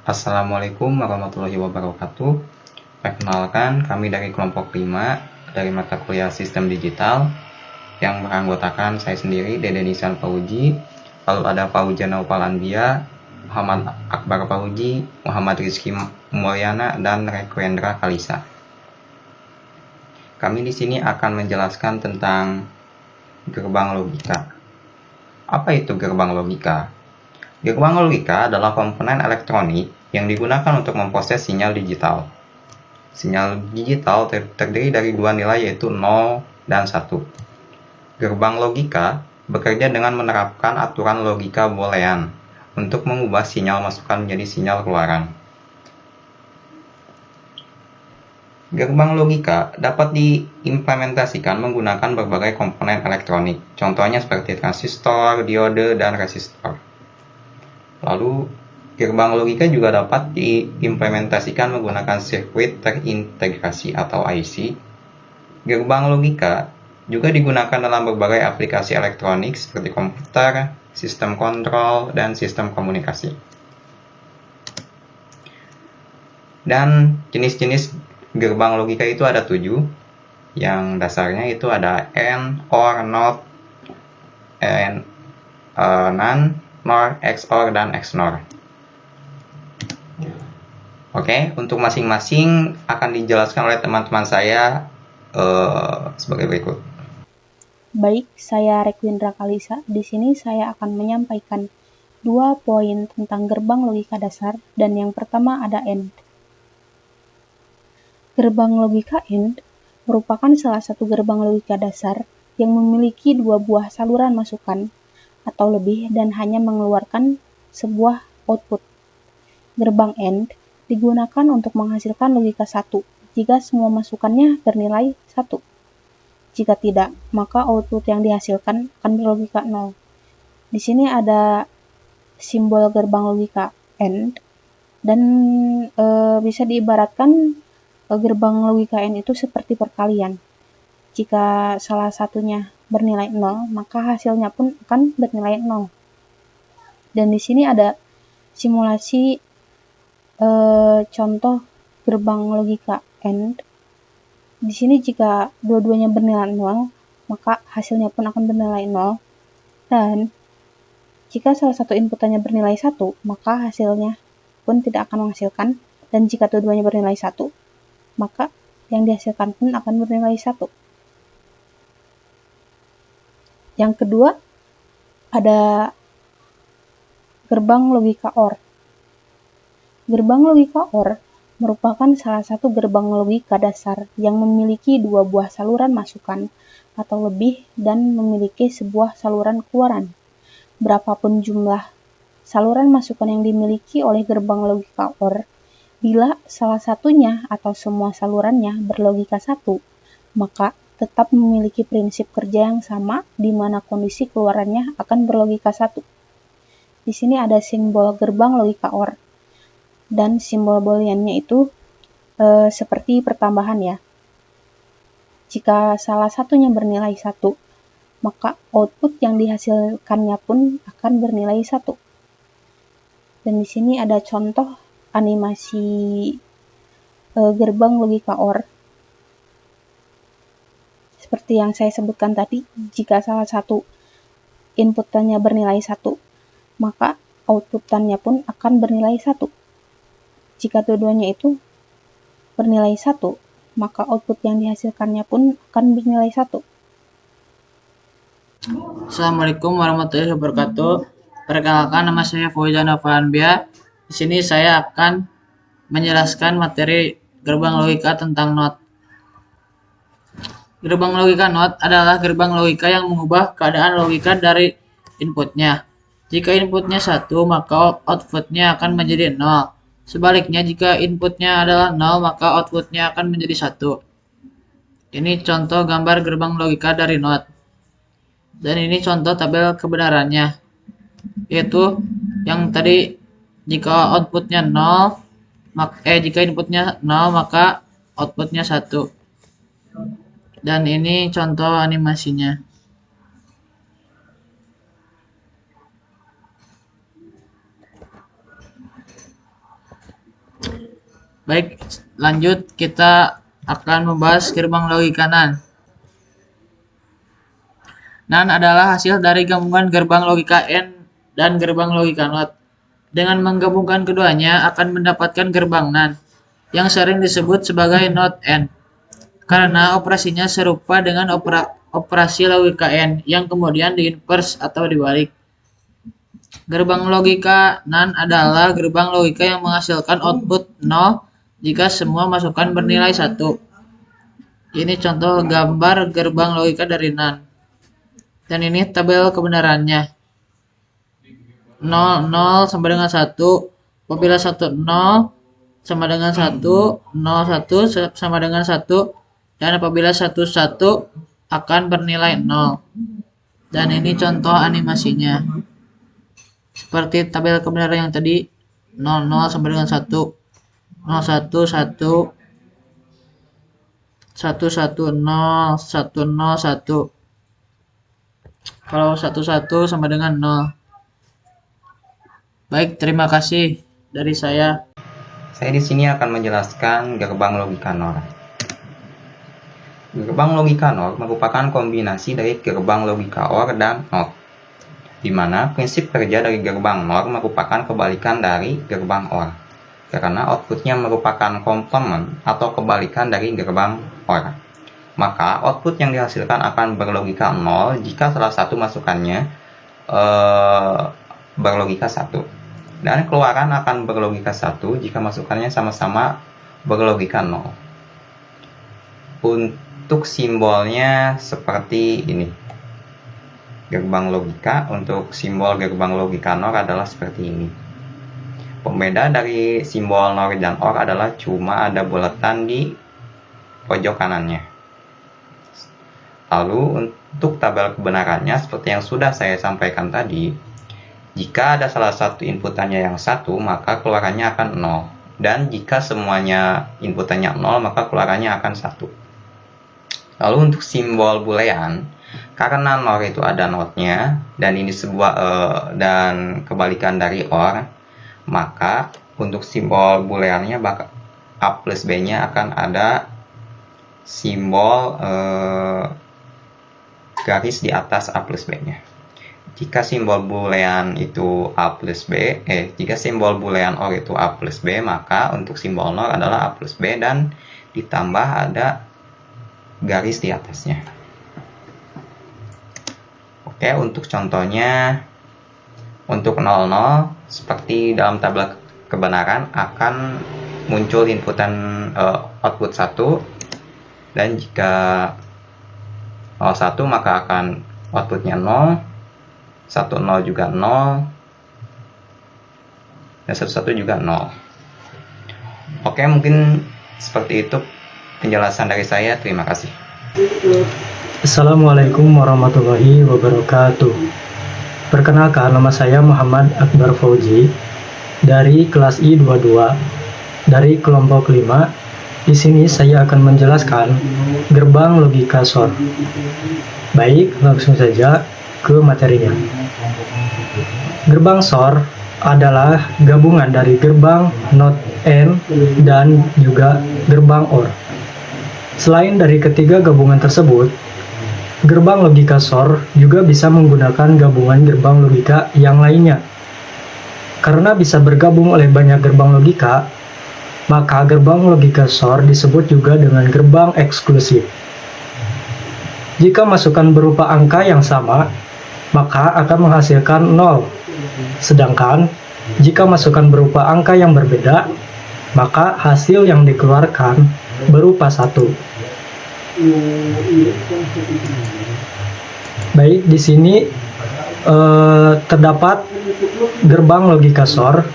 Assalamualaikum warahmatullahi wabarakatuh. Perkenalkan, kami dari kelompok 5 dari mata kuliah Sistem Digital yang beranggotakan saya sendiri, Dede Nisan Fauji, lalu ada Fauja Naufal Andia, Muhammad Akbar Fauji, Muhammad Rizky Mulyana, dan Rekwendra Kalisa. Kami di sini akan menjelaskan tentang gerbang logika. Apa itu gerbang logika? Gerbang logika adalah komponen elektronik yang digunakan untuk memproses sinyal digital. Sinyal digital terdiri dari dua nilai yaitu 0 dan 1. Gerbang logika bekerja dengan menerapkan aturan logika boolean untuk mengubah sinyal masukan menjadi sinyal keluaran. Gerbang logika dapat diimplementasikan menggunakan berbagai komponen elektronik, contohnya seperti transistor, diode, dan resistor. Lalu, gerbang logika juga dapat diimplementasikan menggunakan sirkuit terintegrasi atau IC. Gerbang logika juga digunakan dalam berbagai aplikasi elektronik seperti komputer, sistem kontrol, dan sistem komunikasi. Dan jenis-jenis gerbang logika itu ada 7. Yang dasarnya itu ada AND, OR, NOT, and NAND, NOR, XOR, dan XNOR. Oke, untuk masing-masing akan dijelaskan oleh teman-teman saya sebagai berikut. Baik, saya Rekwendra Kalisa. Di sini saya akan menyampaikan 2 poin tentang gerbang logika dasar, dan yang pertama ada AND. Gerbang logika AND merupakan salah satu gerbang logika dasar yang memiliki 2 buah saluran masukan atau lebih dan hanya mengeluarkan sebuah output. Gerbang AND digunakan untuk menghasilkan logika 1 jika semua masukannya bernilai 1. Jika tidak, maka output yang dihasilkan akan berlogika 0. Di sini ada simbol gerbang logika AND, dan bisa diibaratkan gerbang logika AND itu seperti perkalian. Jika salah satunya bernilai 0, maka hasilnya pun akan bernilai 0. Dan di sini ada simulasi contoh gerbang logika AND. Di sini jika dua-duanya bernilai 0, maka hasilnya pun akan bernilai 0. Dan jika salah satu inputannya bernilai 1, maka hasilnya pun tidak akan menghasilkan. Dan jika dua-duanya bernilai 1, maka yang dihasilkan pun akan bernilai 1. Yang kedua, ada gerbang logika OR. Gerbang logika OR merupakan salah satu gerbang logika dasar yang memiliki 2 buah saluran masukan atau lebih dan memiliki sebuah saluran keluaran. Berapapun jumlah saluran masukan yang dimiliki oleh gerbang logika OR, bila salah satunya atau semua salurannya berlogika 1, maka tetap memiliki prinsip kerja yang sama di mana kondisi keluarannya akan berlogika 1. Di sini ada simbol gerbang logika OR, dan simbol booleannya itu seperti pertambahan ya. Jika salah satunya bernilai 1, maka output yang dihasilkannya pun akan bernilai 1. Dan di sini ada contoh animasi gerbang logika OR. Seperti yang saya sebutkan tadi, jika salah satu inputannya bernilai 1, maka outputannya pun akan bernilai 1. Jika dua-duanya itu bernilai 1, maka output yang dihasilkannya pun akan bernilai 1. Assalamualaikum warahmatullahi wabarakatuh. Perkenalkan, nama saya Fauja Naufal Andia. Di sini saya akan menjelaskan materi gerbang logika tentang NOT. Gerbang logika NOT adalah gerbang logika yang mengubah keadaan logika dari inputnya. Jika inputnya 1, maka outputnya akan menjadi 0. Sebaliknya, jika inputnya adalah 0, maka outputnya akan menjadi 1. Ini contoh gambar gerbang logika dari NOT. Dan ini contoh tabel kebenarannya, yaitu yang tadi jika outputnya 0, jika inputnya 0, maka outputnya 1. Dan ini contoh animasinya. Baik, lanjut kita akan membahas gerbang logika NAND. NAND adalah hasil dari gabungan gerbang logika AND dan gerbang logika NOT. Dengan menggabungkan keduanya akan mendapatkan gerbang NAND yang sering disebut sebagai NOT AND karena operasinya serupa dengan operasi logika AND yang kemudian diinverse atau dibalik. Gerbang logika NAND adalah gerbang logika yang menghasilkan output 0 jika semua masukan bernilai 1. Ini contoh gambar gerbang logika dari NAND. Dan ini tabel kebenarannya. 0, 0 sama dengan 1. Apabila 1, 0 sama dengan 1. 0, 1 sama dengan 1. Dan apabila 1, 1 akan bernilai 0. Dan ini contoh animasinya. Seperti tabel kebenaran yang tadi. 0, 0 sama dengan 1. 0, 1, 1. 1, 1, 0, 1, 0, 1. Kalau 1, 1 sama dengan 0. Baik, terima kasih dari saya. Saya di sini akan menjelaskan gerbang logika NOR. Gerbang logika NOR merupakan kombinasi dari gerbang logika OR dan NOT, di mana prinsip kerja dari gerbang NOR merupakan kebalikan dari gerbang OR, karena outputnya merupakan komplement atau kebalikan dari gerbang OR. Maka output yang dihasilkan akan berlogika 0 jika salah satu masukannya berlogika 1. Dan keluaran akan berlogika 1 jika masukannya sama-sama berlogika 0. Untuk simbolnya seperti ini. Gerbang logika, untuk simbol gerbang logika NOR adalah seperti ini. Pembeda dari simbol NOR dan OR adalah cuma ada bulatan di pojok kanannya. Lalu untuk tabel kebenarannya seperti yang sudah saya sampaikan tadi, jika ada salah satu inputannya yang 1 maka keluarannya akan 0, dan jika semuanya inputannya 0 maka keluarannya akan 1. Lalu untuk simbol boolean, karena NOR itu ada notnya dan ini sebuah dan kebalikan dari OR, maka untuk simbol booleannya A plus B nya akan ada simbol garis di atas A plus B nya. Jika simbol boolean itu A plus B, jika simbol boolean OR itu A plus B, maka untuk simbol NOR adalah A plus B dan ditambah ada garis di atasnya. Oke, untuk contohnya, untuk 00 seperti dalam tabel kebenaran akan muncul inputan output 1, dan jika 01 maka akan outputnya 0, 10 juga 0, dan 11 juga 0. Oke, mungkin seperti itu penjelasan dari saya. Terima kasih. Assalamualaikum warahmatullahi wabarakatuh. Perkenalkan, nama saya Muhammad Akbar Fauzi dari kelas I22 dari kelompok 5. Di sini saya akan menjelaskan gerbang logika SOR. Baik, langsung saja ke materinya. Gerbang SOR adalah gabungan dari gerbang NOT AND dan juga gerbang OR. Selain dari ketiga gabungan tersebut, gerbang logika SOR juga bisa menggunakan gabungan gerbang logika yang lainnya. Karena bisa bergabung oleh banyak gerbang logika, maka gerbang logika SOR disebut juga dengan gerbang eksklusif. Jika masukan berupa angka yang sama, maka akan menghasilkan 0. Sedangkan, jika masukan berupa angka yang berbeda, maka hasil yang dikeluarkan berupa 1. Baik, di sini terdapat gerbang logika SOR,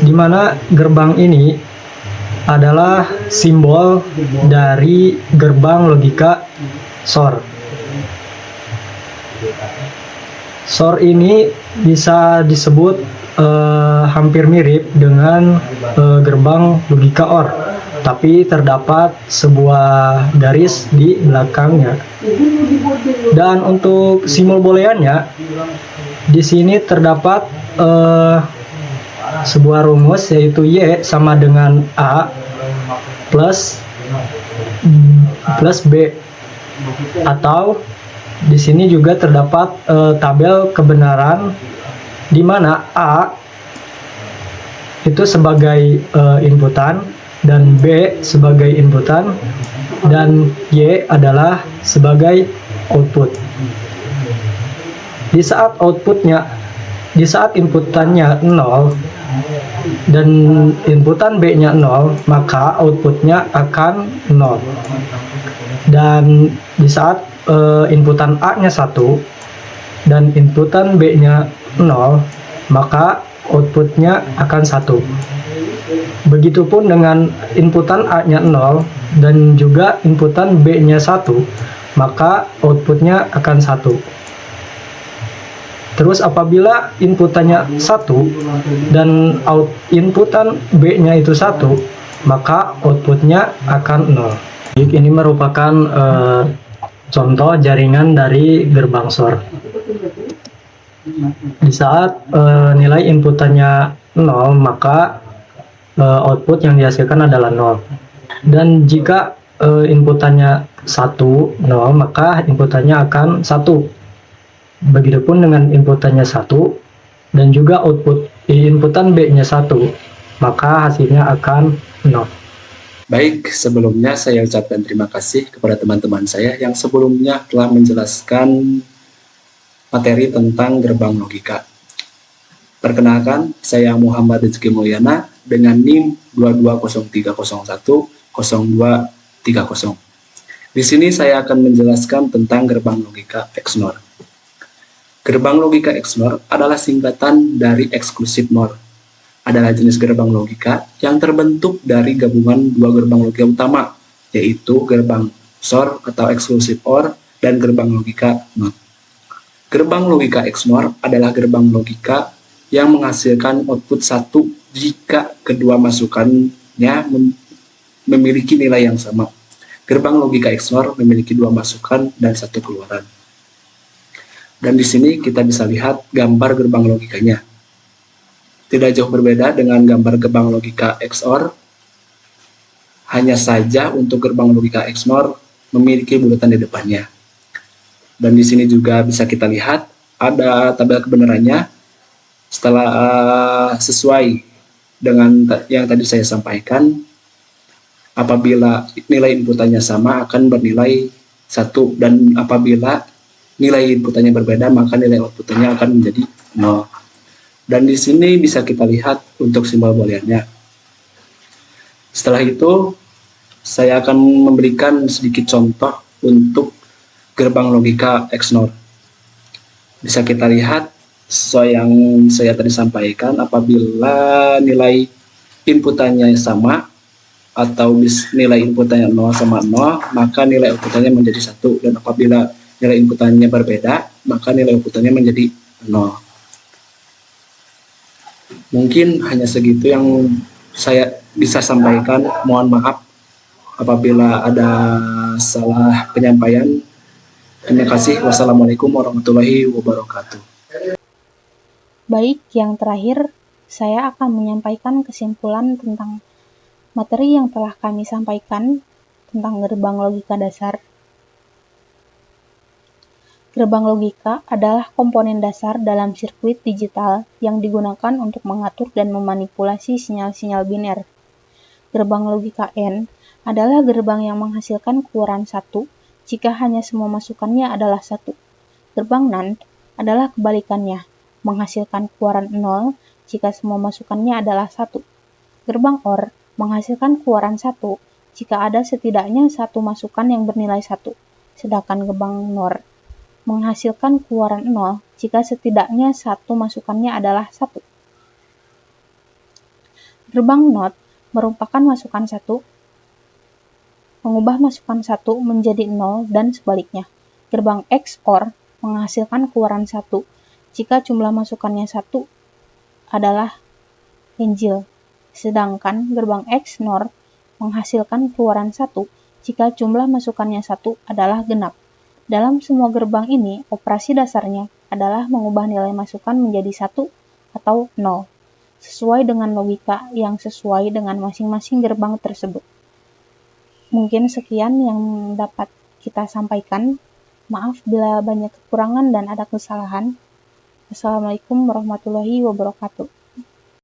di mana gerbang ini adalah simbol dari gerbang logika SOR. SOR ini bisa disebut hampir mirip dengan gerbang logika OR, tapi terdapat sebuah garis di belakangnya. Dan untuk simbol booleannya, di sini terdapat sebuah rumus, yaitu Y sama dengan A plus B. Atau di sini juga terdapat tabel kebenaran di mana A itu sebagai inputan dan B sebagai inputan dan Y adalah sebagai output. Di saat inputannya 0 dan inputan B-nya 0, maka outputnya akan 0. Dan di saat inputan A-nya 1 dan inputan B-nya 0, maka outputnya akan 1. Begitupun dengan inputan A-nya 0 dan juga inputan B-nya 1, maka outputnya akan 1. Terus apabila inputannya 1 dan inputan B-nya itu 1, maka outputnya akan 0. Ini merupakan contoh jaringan dari gerbang SOR. Di saat nilai inputannya 0, maka output yang dihasilkan adalah 0. Dan jika inputannya 1, 0, maka inputannya akan 1. Begitupun dengan inputannya 1 dan juga inputan B-nya 1, maka hasilnya akan 0. Baik, sebelumnya saya ucapkan terima kasih kepada teman-teman saya yang sebelumnya telah menjelaskan materi tentang gerbang logika. Perkenalkan, saya Muhammad Rizky Mulyana dengan NIM 2203010230. Di sini saya akan menjelaskan tentang gerbang logika XNOR. Gerbang logika XNOR adalah singkatan dari eksklusif NOR. Adalah jenis gerbang logika yang terbentuk dari gabungan dua gerbang logika utama, yaitu gerbang SOR atau eksklusif OR dan gerbang logika NOT. Gerbang logika XNOR adalah gerbang logika yang menghasilkan output 1 jika kedua masukannya memiliki nilai yang sama. Gerbang logika XNOR memiliki 2 masukan dan 1 keluaran. Dan di sini kita bisa lihat gambar gerbang logikanya. Tidak jauh berbeda dengan gambar gerbang logika XOR, hanya saja untuk gerbang logika XNOR memiliki bulatan di depannya. Dan di sini juga bisa kita lihat ada tabel kebenarannya setelah sesuai dengan yang tadi saya sampaikan. Apabila nilai inputannya sama akan bernilai 1, dan apabila nilai inputannya berbeda maka nilai outputannya akan menjadi 0. Dan di sini bisa kita lihat untuk simbol booleannya. Setelah itu saya akan memberikan sedikit contoh untuk gerbang logika XNOR. Bisa kita lihat sesuai yang saya tadi sampaikan, apabila nilai inputannya sama atau nilai inputannya 0 sama 0, maka nilai outputannya menjadi 1, dan apabila nilai inputannya berbeda, maka nilai outputannya menjadi 0. Mungkin hanya segitu yang saya bisa sampaikan. Mohon maaf apabila ada salah penyampaian. Terima kasih. Wassalamualaikum warahmatullahi wabarakatuh. Baik, yang terakhir saya akan menyampaikan kesimpulan tentang materi yang telah kami sampaikan tentang gerbang logika dasar. Gerbang logika adalah komponen dasar dalam sirkuit digital yang digunakan untuk mengatur dan memanipulasi sinyal-sinyal biner. Gerbang logika N adalah gerbang yang menghasilkan keluaran 1 jika hanya semua masukannya adalah 1. Gerbang NAND adalah kebalikannya, menghasilkan keluaran 0 jika semua masukannya adalah 1. Gerbang OR menghasilkan keluaran 1 jika ada setidaknya satu masukan yang bernilai 1, sedangkan gerbang NOR menghasilkan keluaran 0 jika setidaknya satu masukannya adalah 1. Gerbang NOT merupakan masukan 1, mengubah masukan 1 menjadi 0 dan sebaliknya. Gerbang XOR menghasilkan keluaran 1 jika jumlah masukannya 1 adalah ganjil, sedangkan gerbang XNOR menghasilkan keluaran 1 jika jumlah masukannya 1 adalah genap. Dalam semua gerbang ini, operasi dasarnya adalah mengubah nilai masukan menjadi 1 atau 0, sesuai dengan logika yang sesuai dengan masing-masing gerbang tersebut. Mungkin sekian yang dapat kita sampaikan. Maaf bila banyak kekurangan dan ada kesalahan. Assalamualaikum warahmatullahi wabarakatuh.